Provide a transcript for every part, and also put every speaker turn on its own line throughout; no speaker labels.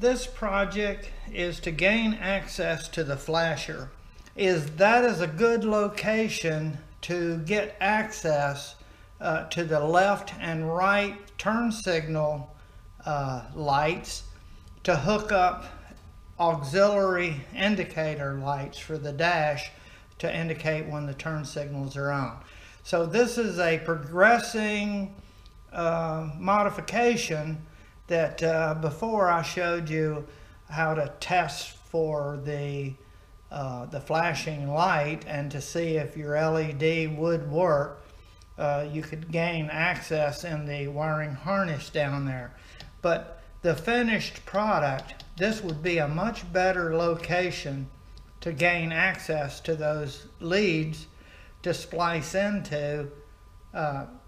this project is to gain access to the flasher. That is a good location to get access to the left and right turn signal lights to hook up auxiliary indicator lights for the dash to indicate when the turn signals are on. So this is a progressing modification that before I showed you how to test for the flashing light and to see if your LED would work. You could gain access in the wiring harness down there. But the finished product, this would be a much better location to gain access to those leads to splice into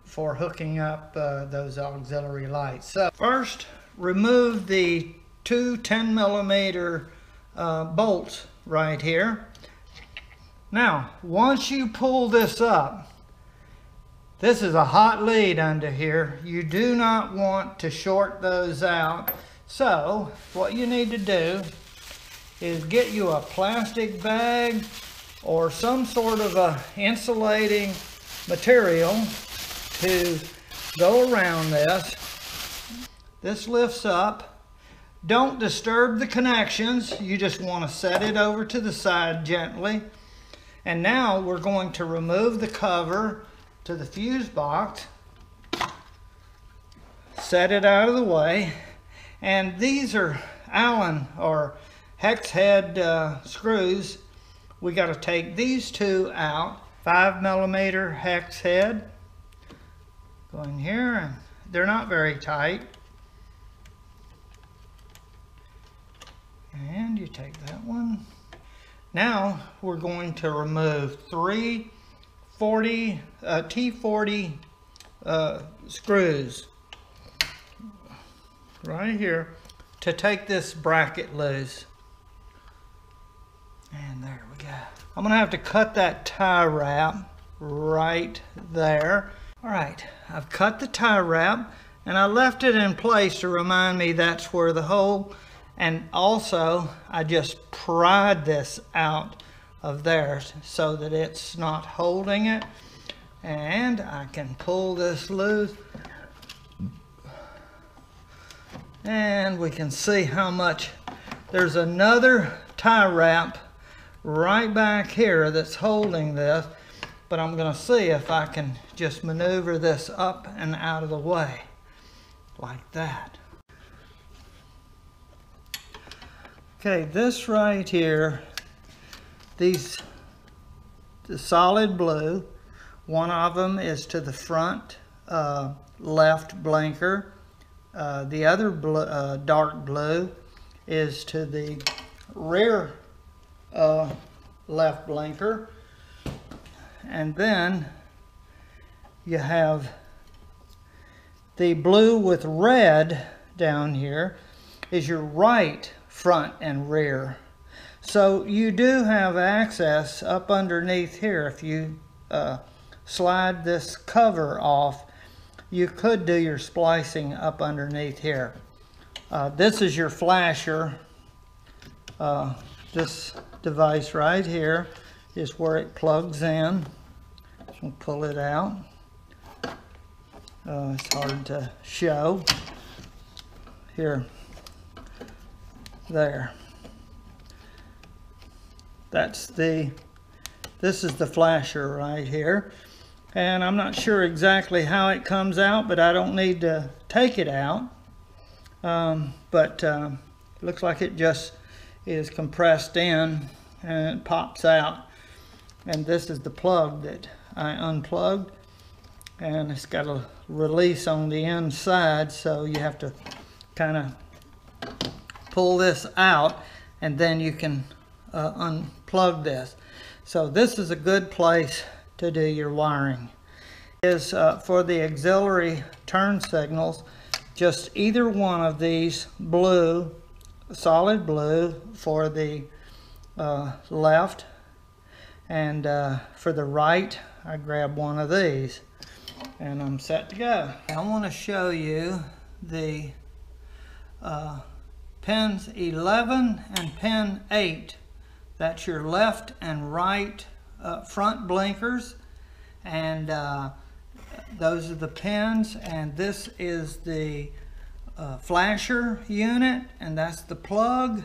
for hooking up those auxiliary lights. So first, remove the two 10mm bolts right here. Now, once you pull this up, this is a hot lead under here. You do not want to short those out. So what you need to do is get you a plastic bag or some sort of a insulating material to go around this. This lifts up. Don't disturb the connections. You just want to set it over to the side gently. And now we're going to remove the cover to the fuse box. Set it out of the way. And these are Allen or hex head screws. We got to take these two out. 5mm hex head. Go in here, and they're not very tight. And you take that one. Now we're going to remove three T40 screws right here to take this bracket loose. And there we go. I'm gonna have to cut that tie wrap right there. All right, I've cut the tie wrap and I left it in place to remind me that's where the hole, and also I just pried this out of there so that it's not holding it. And I can pull this loose and we can see how much. There's another tie wrap right back here that's holding this, but I'm going to see if I can just maneuver this up and out of the way like that. Okay, this right here, the solid blue, one of them is to the front left blinker. The other dark blue is to the rear left blinker. And then you have the blue with red down here is your right front and rear. So you do have access up underneath here. If you slide this cover off, you could do your splicing up underneath here. This is your flasher. This device right here is where it plugs in. So pull it out. It's hard to show. Here. There. This is the flasher right here. And I'm not sure exactly how it comes out, but I don't need to take it out. It looks like it just is compressed in and it pops out. And this is the plug that I unplugged, and it's got a release on the inside, so you have to kind of pull this out and then you can unplug this. So this is a good place to do your wiring. Is for the auxiliary turn signals, just either one of these blue, solid blue for the left, and for the right I grab one of these and I'm set to go. I want to show you the pins 11 and pin 8. That's your left and right front blinkers, and those are the pins, and this is the flasher unit, and that's the plug.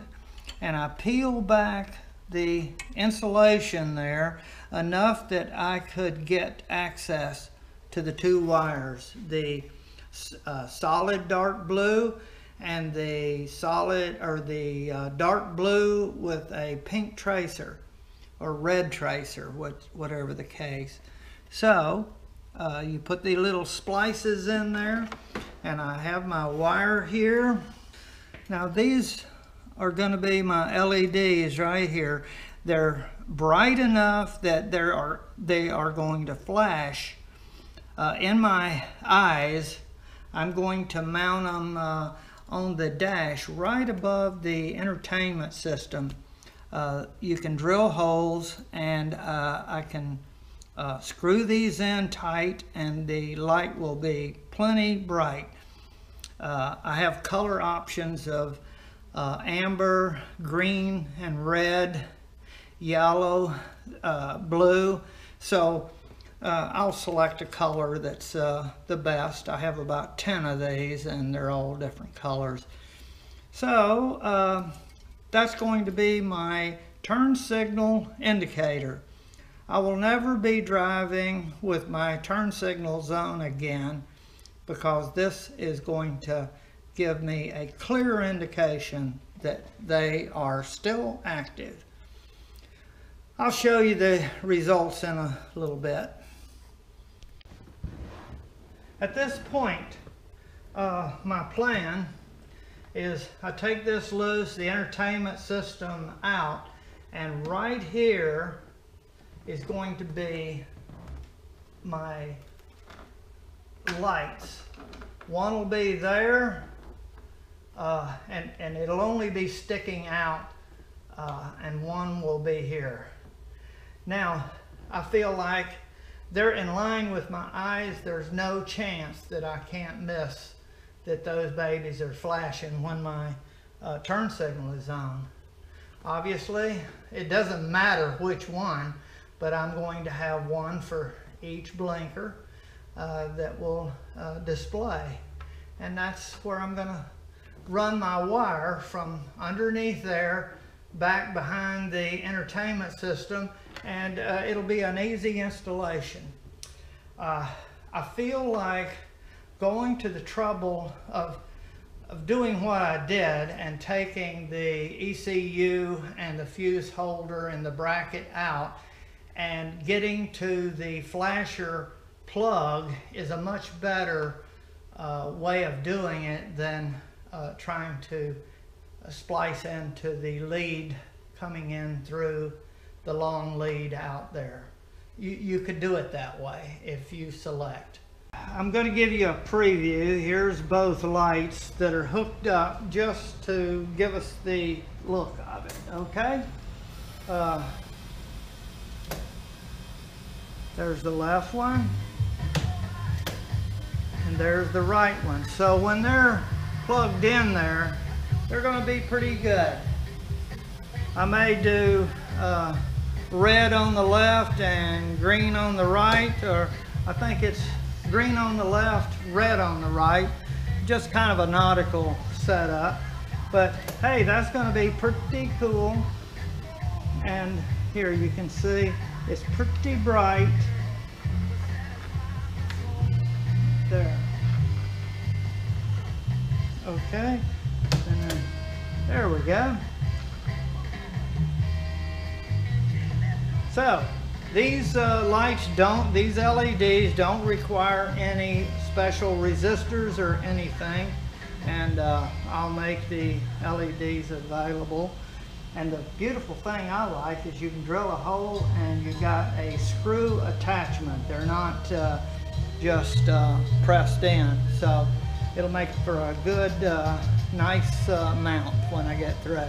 And I peel back the insulation there enough that I could get access to the two wires, the solid dark blue and the solid, or the dark blue with a pink tracer or red tracer, whatever the case. So you put the little splices in there, and I have my wire here. Now these are going to be my LEDs right here. They're bright enough that they are going to flash in my eyes. I'm going to mount them on the dash right above the entertainment system. You can drill holes, and I can screw these in tight, and the light will be plenty bright. I have color options of amber, green, and red, yellow, blue. So I'll select a color that's the best. I have about 10 of these, and they're all different colors. So that's going to be my turn signal indicator. I will never be driving with my turn signals on again, because this is going to give me a clear indication that they are still active. I'll show you the results in a little bit. At this point, my plan is I take this loose, the entertainment system out, and right here is going to be my lights. One will be there, and it'll only be sticking out, and one will be here. Now, I feel like they're in line with my eyes. There's no chance that I can't miss that those babies are flashing when my turn signal is on. Obviously, it doesn't matter which one, but I'm going to have one for each blinker that will display. And that's where I'm going to run my wire from underneath there back behind the entertainment system, and it'll be an easy installation. I feel like going to the trouble of doing what I did and taking the ECU and the fuse holder and the bracket out and getting to the flasher plug is a much better way of doing it than trying to splice into the lead coming in through the long lead out there. You could do it that way if you select. I'm going to give you a preview. Here's both lights that are hooked up just to give us the look of it, okay? There's the left one, and there's the right one. So when they're plugged in there, they're going to be pretty good. I may do red on the left and green on the right, or I think it's green on the left, red on the right. Just kind of a nautical setup. But hey, that's going to be pretty cool. And here you can see it's pretty bright. There. Okay. And then there we go. So these these LEDs don't require any special resistors or anything, and I'll make the LEDs available. And the beautiful thing I like is you can drill a hole and you got a screw attachment. They're not just pressed in, so it'll make for a good nice mount when I get through.